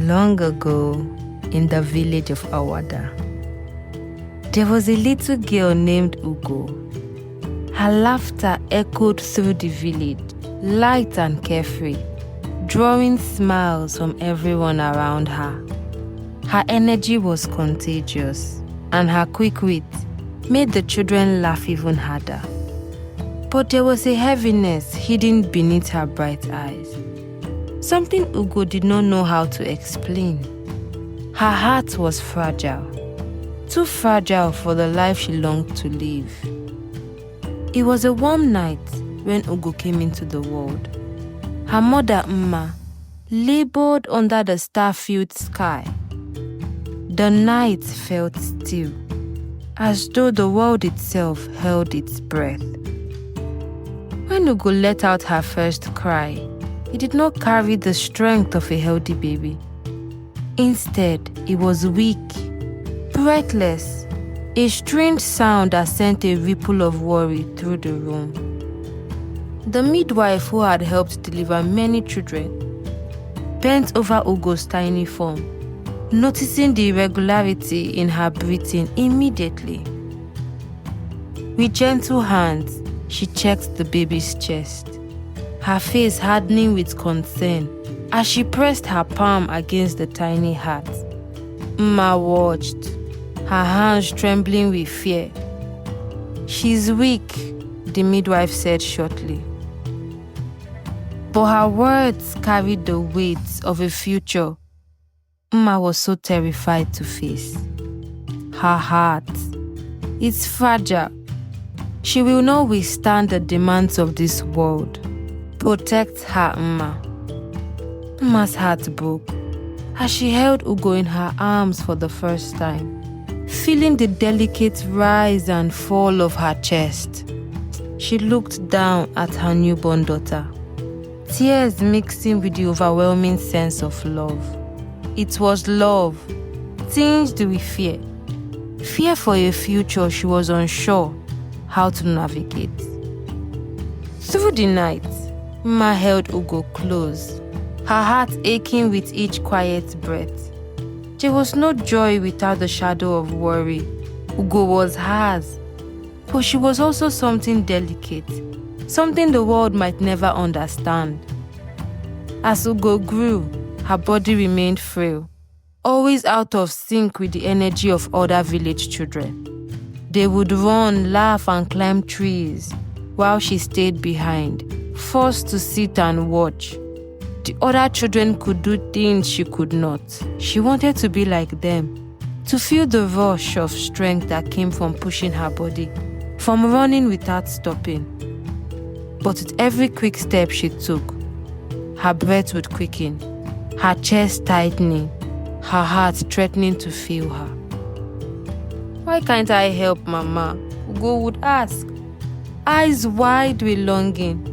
Long ago, in the village of Awada, there was a little girl named Ugo. Her laughter echoed through the village, light and carefree, drawing smiles from everyone around her. Her energy was contagious, and her quick wit made the children laugh even harder. But there was a heaviness hidden beneath her bright eyes. Something Ugo did not know how to explain. Her heart was fragile, too fragile for the life she longed to live. It was a warm night when Ugo came into the world. Her mother, Mma, labored under the star-filled sky. The night felt still, as though the world itself held its breath. When Ugo let out her first cry, it did not carry the strength of a healthy baby. Instead, it was weak, breathless, a strange sound that sent a ripple of worry through the room. The midwife who had helped deliver many children bent over Ugo's tiny form, noticing the irregularity in her breathing immediately. With gentle hands, she checked the baby's chest, her face hardening with concern as she pressed her palm against the tiny heart. Mma watched, her hands trembling with fear. "She's weak," the midwife said shortly. But her words carried the weight of a future Mma was so terrified to face. Her heart, it's fragile. She will not withstand the demands of this world. Protect her, Mma. Mma's heart broke as she held Ugo in her arms for the first time, feeling the delicate rise and fall of her chest. She looked down at her newborn daughter, tears mixing with the overwhelming sense of love. It was love, tinged with fear. Fear for a future she was unsure how to navigate. Through the night, Mma held Ugo close, her heart aching with each quiet breath. There was no joy without the shadow of worry. Ugo was hers, but she was also something delicate, something the world might never understand. As Ugo grew, her body remained frail, always out of sync with the energy of other village children. They would run, laugh, and climb trees, while she stayed behind, forced to sit and watch. The other children could do things she could not. She wanted to be like them, to feel the rush of strength that came from pushing her body, from running without stopping. But with every quick step she took, her breath would quicken, her chest tightening, her heart threatening to fail her. "Why can't I help, Mama?" Ugo would ask, eyes wide with longing.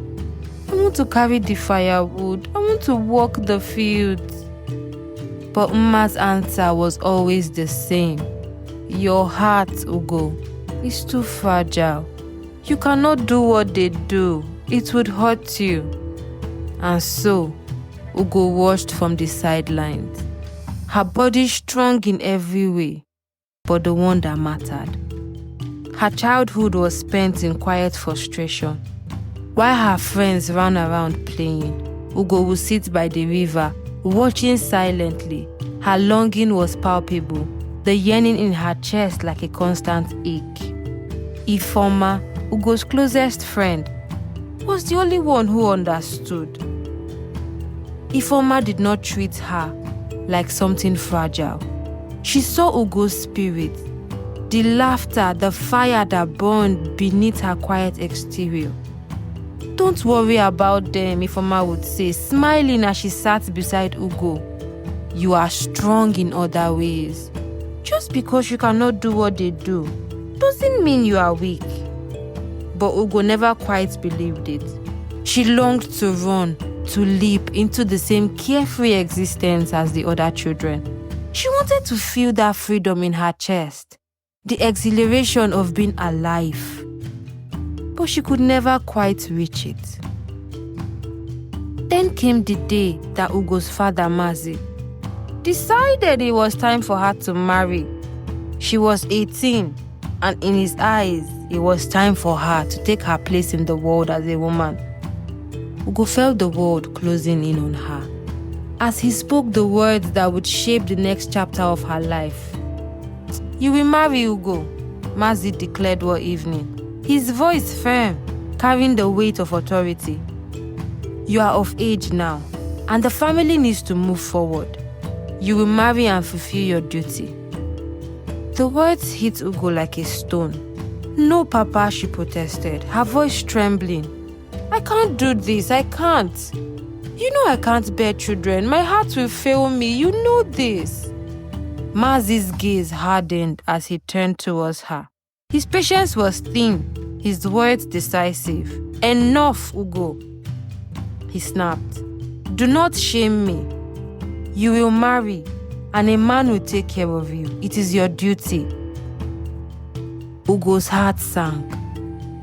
"I want to carry the firewood. I want to walk the fields." But Mma's answer was always the same. "Your heart, Ugo, is too fragile. You cannot do what they do. It would hurt you." And so, Ugo watched from the sidelines, her body strong in every way, but the one that mattered. Her childhood was spent in quiet frustration. While her friends ran around playing, Ugo would sit by the river, watching silently. Her longing was palpable, the yearning in her chest like a constant ache. Ifeoma, Ugo's closest friend, was the only one who understood. Ifeoma did not treat her like something fragile. She saw Ugo's spirit, the laughter, the fire that burned beneath her quiet exterior. "Don't worry about them," Ifeoma would say, smiling as she sat beside Ugo. "You are strong in other ways. Just because you cannot do what they do doesn't mean you are weak." But Ugo never quite believed it. She longed to run, to leap into the same carefree existence as the other children. She wanted to feel that freedom in her chest, the exhilaration of being alive. But she could never quite reach it. Then came the day that Ugo's father, Mazi, decided it was time for her to marry. She was 18, and in his eyes, it was time for her to take her place in the world as a woman. Ugo felt the world closing in on her as he spoke the words that would shape the next chapter of her life. "You will marry, Ugo," Mazi declared one evening, his voice firm, carrying the weight of authority. "You are of age now, and the family needs to move forward. You will marry and fulfill your duty." The words hit Ugo like a stone. "No, Papa," she protested, her voice trembling. "I can't do this, I can't. You know I can't bear children. My heart will fail me, you know this." Mazi's gaze hardened as he turned towards her. His patience was thin, his words decisive. "Enough, Ugo," he snapped. "Do not shame me. You will marry, and a man will take care of you. It is your duty." Ugo's heart sank,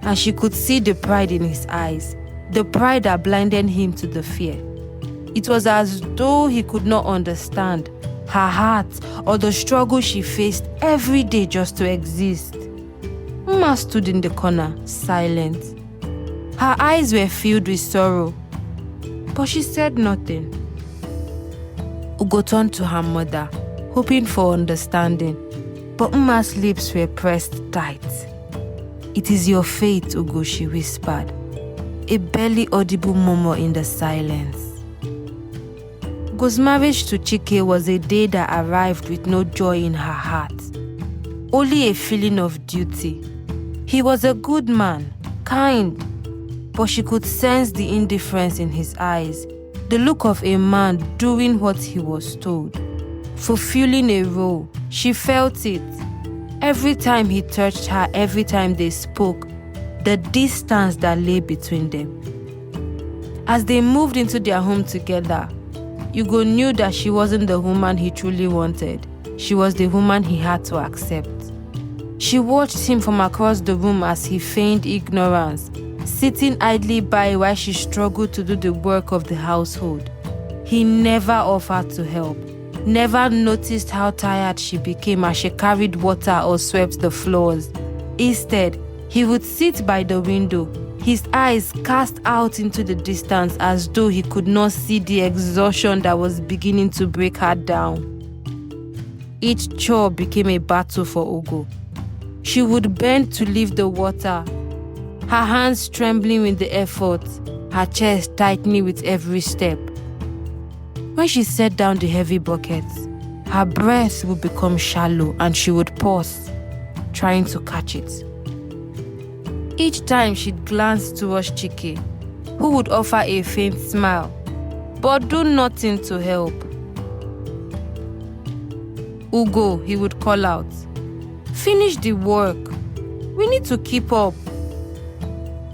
and she could see the pride in his eyes, the pride that blinded him to the fear. It was as though he could not understand her heart or the struggle she faced every day just to exist. Mma stood in the corner, silent. Her eyes were filled with sorrow, but she said nothing. Ugo turned to her mother, hoping for understanding, but Mma's lips were pressed tight. "It is your fate, Ugo," she whispered, a barely audible murmur in the silence. Ugo's marriage to Chike was a day that arrived with no joy in her heart, only a feeling of duty. He was a good man, kind, but she could sense the indifference in his eyes, the look of a man doing what he was told, fulfilling a role. She felt it. Every time he touched her, every time they spoke, the distance that lay between them. As they moved into their home together, Ugo knew that she wasn't the woman he truly wanted. She was the woman he had to accept. She watched him from across the room as he feigned ignorance, sitting idly by while she struggled to do the work of the household. He never offered to help, never noticed how tired she became as she carried water or swept the floors. Instead, he would sit by the window, his eyes cast out into the distance as though he could not see the exhaustion that was beginning to break her down. Each chore became a battle for Ugo. She would bend to lift the water, her hands trembling with the effort, her chest tightening with every step. When she set down the heavy buckets, her breath would become shallow and she would pause, trying to catch it. Each time she'd glance towards Chike, who would offer a faint smile, but do nothing to help. "Ugo," he would call out, "finish the work. We need to keep up."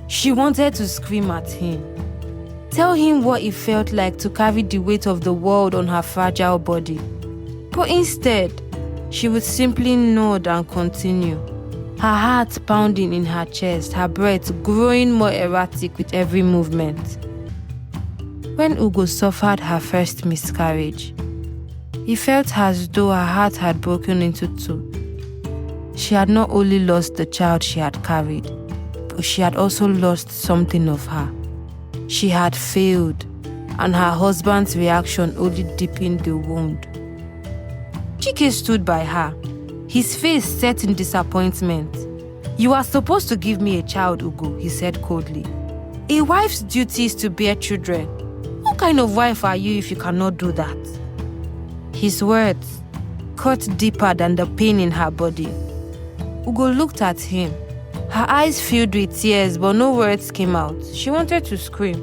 She wanted to scream at him, tell him what it felt like to carry the weight of the world on her fragile body. But instead, she would simply nod and continue, her heart pounding in her chest, her breath growing more erratic with every movement. When Ugo suffered her first miscarriage, he felt as though her heart had broken into two. She had not only lost the child she had carried, but she had also lost something of her. She had failed, and her husband's reaction only deepened the wound. Chike stood by her, his face set in disappointment. "You are supposed to give me a child, Ugo," he said coldly. "A wife's duty is to bear children. What kind of wife are you if you cannot do that?" His words cut deeper than the pain in her body. Ugo looked at him, her eyes filled with tears, but no words came out. She wanted to scream,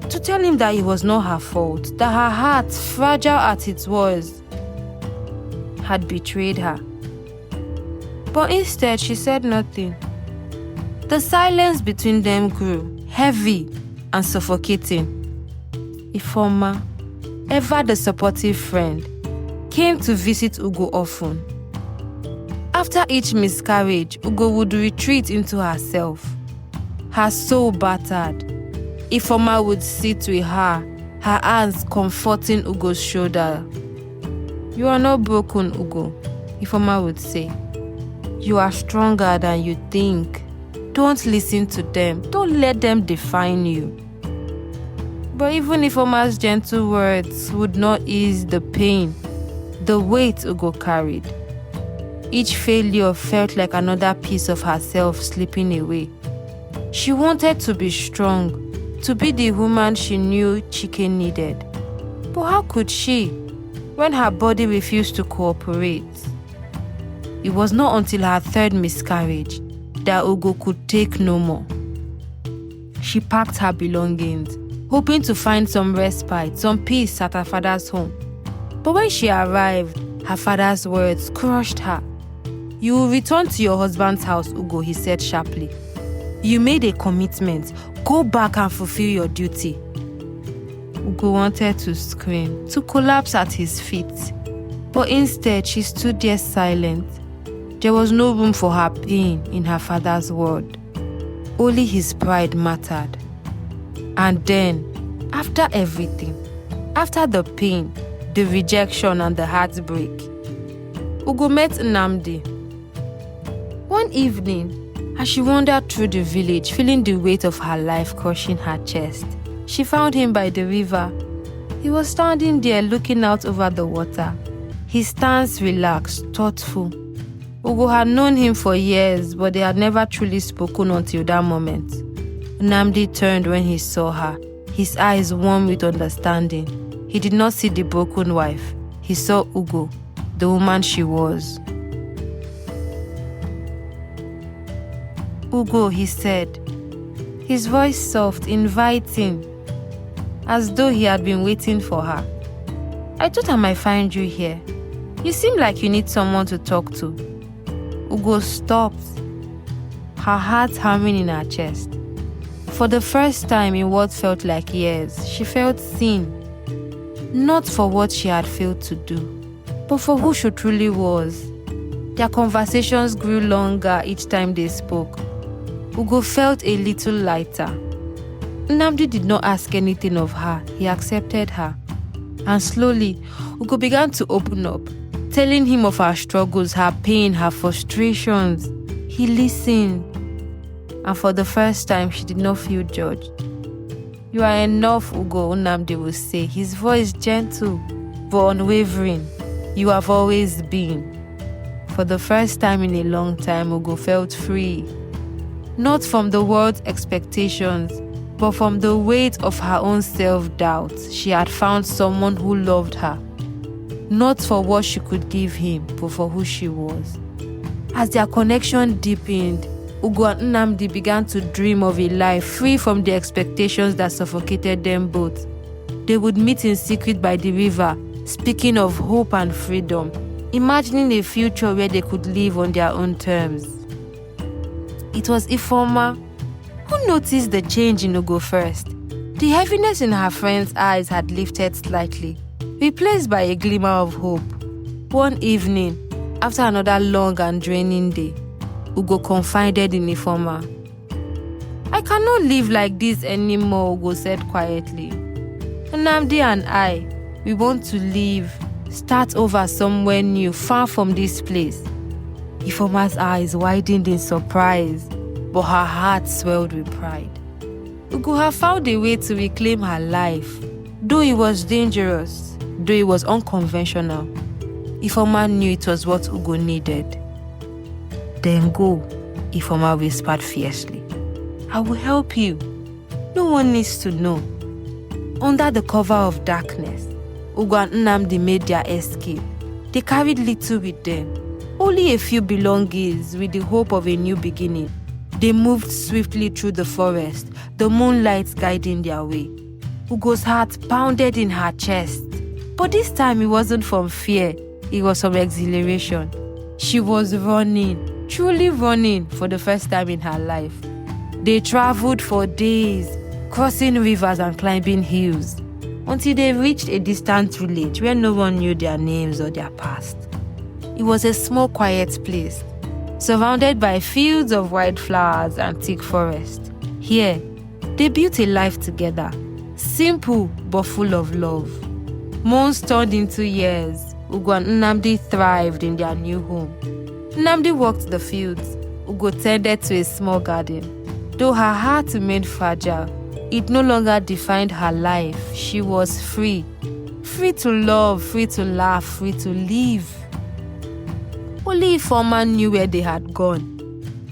to tell him that it was not her fault, that her heart, fragile as it was, had betrayed her. But instead, she said nothing. The silence between them grew heavy and suffocating. Ifeoma, ever the supportive friend, came to visit Ugo often. After each miscarriage, Ugo would retreat into herself, her soul battered. Ifeoma would sit with her, her hands comforting Ugo's shoulder. "You are not broken, Ugo," Ifeoma would say. "You are stronger than you think. Don't listen to them. Don't let them define you." But even Ifeoma's gentle words would not ease the pain, the weight Ugo carried. Each failure felt like another piece of herself slipping away. She wanted to be strong, to be the woman she knew Chike needed. But how could she, when her body refused to cooperate? It was not until her third miscarriage that Ugo could take no more. She packed her belongings, hoping to find some respite, some peace at her father's home. But when she arrived, her father's words crushed her. "You will return to your husband's house, Ugo," he said sharply. "You made a commitment. Go back and fulfill your duty." Ugo wanted to scream, to collapse at his feet. But instead, she stood there silent. There was no room for her pain in her father's world. Only his pride mattered. And then, after everything, after the pain, the rejection and the heartbreak, Ugo met Nnedi. One evening, as she wandered through the village, feeling the weight of her life crushing her chest, she found him by the river. He was standing there looking out over the water, his stance relaxed, thoughtful. Ugo had known him for years, but they had never truly spoken until that moment. Nnedi turned when he saw her, his eyes warm with understanding. He did not see the broken wife. He saw Ugo, the woman she was. "Ugo," he said, his voice soft, inviting, as though he had been waiting for her. "I thought I might find you here. You seem like you need someone to talk to." Ugo stopped, her heart hammering in her chest. For the first time in what felt like years, she felt seen. Not for what she had failed to do, but for who she truly was. Their conversations grew longer each time they spoke. Ugo felt a little lighter. Nnedi did not ask anything of her, he accepted her. And slowly, Ugo began to open up, telling him of her struggles, her pain, her frustrations. He listened. And for the first time, she did not feel judged. "You are enough, Ugo," Nnedi would say, his voice gentle but unwavering. "You have always been." For the first time in a long time, Ugo felt free. Not from the world's expectations, but from the weight of her own self-doubt. She had found someone who loved her. Not for what she could give him, but for who she was. As their connection deepened, Ugo and Nnedi began to dream of a life free from the expectations that suffocated them both. They would meet in secret by the river, speaking of hope and freedom, imagining a future where they could live on their own terms. It was Ifeoma who noticed the change in Ugo first. The heaviness in her friend's eyes had lifted slightly, replaced by a glimmer of hope. One evening, after another long and draining day, Ugo confided in Ifeoma. "I cannot live like this anymore," Ugo said quietly. "Nnedi and I, we want to leave, start over somewhere new, far from this place." Ifeoma's eyes widened in surprise, but her heart swelled with pride. Ugo had found a way to reclaim her life. Though it was dangerous, though it was unconventional, Ifeoma knew it was what Ugo needed. "Then go," Ifeoma whispered fiercely. "I will help you. No one needs to know." Under the cover of darkness, Ugo and Nnedi made their escape. They carried little with them, only a few belongings with the hope of a new beginning. They moved swiftly through the forest, the moonlight guiding their way. Ugo's heart pounded in her chest. But this time it wasn't from fear, it was from exhilaration. She was running, truly running for the first time in her life. They traveled for days, crossing rivers and climbing hills, until they reached a distant village where no one knew their names or their past. It was a small, quiet place, surrounded by fields of wildflowers and thick forest. Here, they built a life together, simple but full of love. Months turned into years. Ugo and Nnedi thrived in their new home. Nnedi worked the fields. Ugo tended to a small garden. Though her heart remained fragile, it no longer defined her life. She was free. Free to love, free to laugh, free to live. Only Ifeoma knew where they had gone.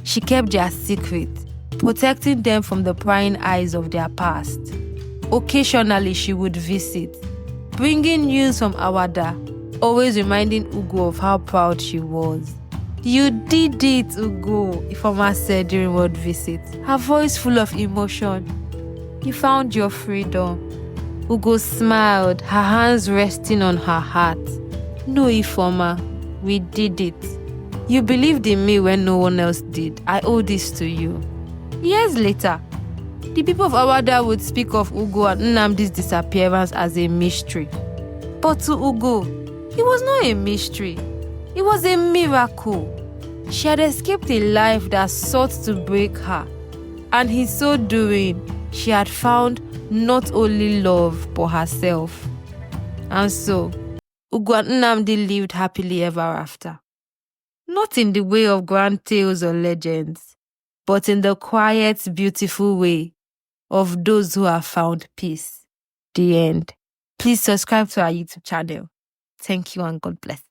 She kept their secret, protecting them from the prying eyes of their past. Occasionally, she would visit, bringing news from Awada, always reminding Ugo of how proud she was. "You did it, Ugo," Ifeoma said during one visit, her voice full of emotion. "You found your freedom." Ugo smiled, her hands resting on her heart. "No, Ifeoma, we did it. You believed in me when no one else did. I owe this to you." Years later, the people of Awada would speak of Ugo and Nnedi's disappearance as a mystery. But to Ugo, it was not a mystery. It was a miracle. She had escaped a life that sought to break her, and in so doing, she had found not only love but herself. And so, Ugo and Nnedi lived happily ever after. Not in the way of grand tales or legends, but in the quiet, beautiful way of those who have found peace. The end. Please subscribe to our YouTube channel. Thank you and God bless.